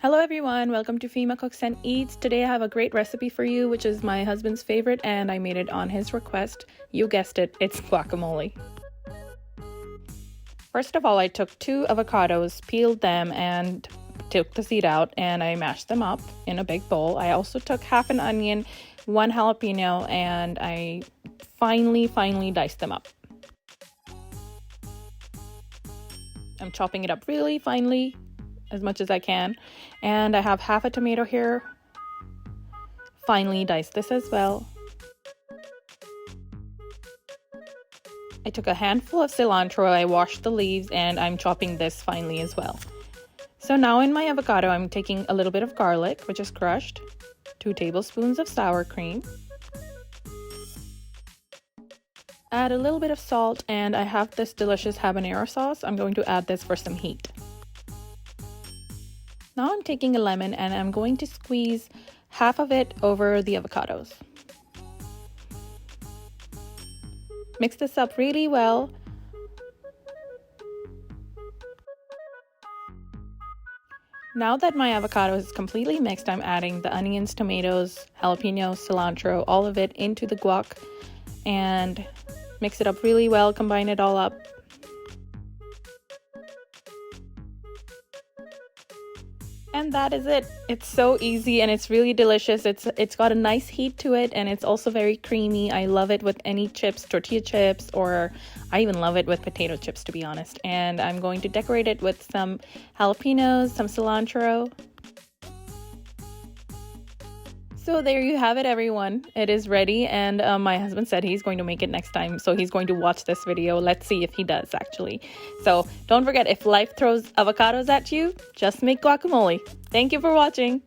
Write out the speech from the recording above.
Hello everyone, welcome to Fema Cooks and Eats. Today I have a great recipe for you, which is my husband's favorite, and I made it on his request. You guessed it, it's guacamole. First of all, I took 2 avocados, peeled them and took the seed out, and I mashed them up in a big bowl. I also took half an onion, 1 jalapeno, and I finely diced them up. I'm chopping it up really finely, as much as I can, and I have half a tomato here, finely diced this as well. I took a handful of cilantro, I washed the leaves, and I'm chopping this finely as well. So now in my avocado, I'm taking a little bit of garlic, which is crushed, 2 tablespoons of sour cream, add a little bit of salt, and I have this delicious habanero sauce. I'm going to add this for some heat. Now I'm taking a lemon and I'm going to squeeze half of it over the avocados. Mix this up really well. Now that my avocado is completely mixed, I'm adding the onions, tomatoes, jalapenos, cilantro, all of it into the guac and mix it up really well, combine it all up. And that is it. It's so easy and it's really delicious. It's got a nice heat to it and it's also very creamy. I love it with any chips, tortilla chips, or I even love it with potato chips, to be honest. And I'm going to decorate it with some jalapenos, some cilantro. So there you have it, everyone. It is ready, and my husband said he's going to make it next time, so he's going to watch this video. Let's see if he does, actually. So don't forget, if life throws avocados at you, just make guacamole. Thank you for watching.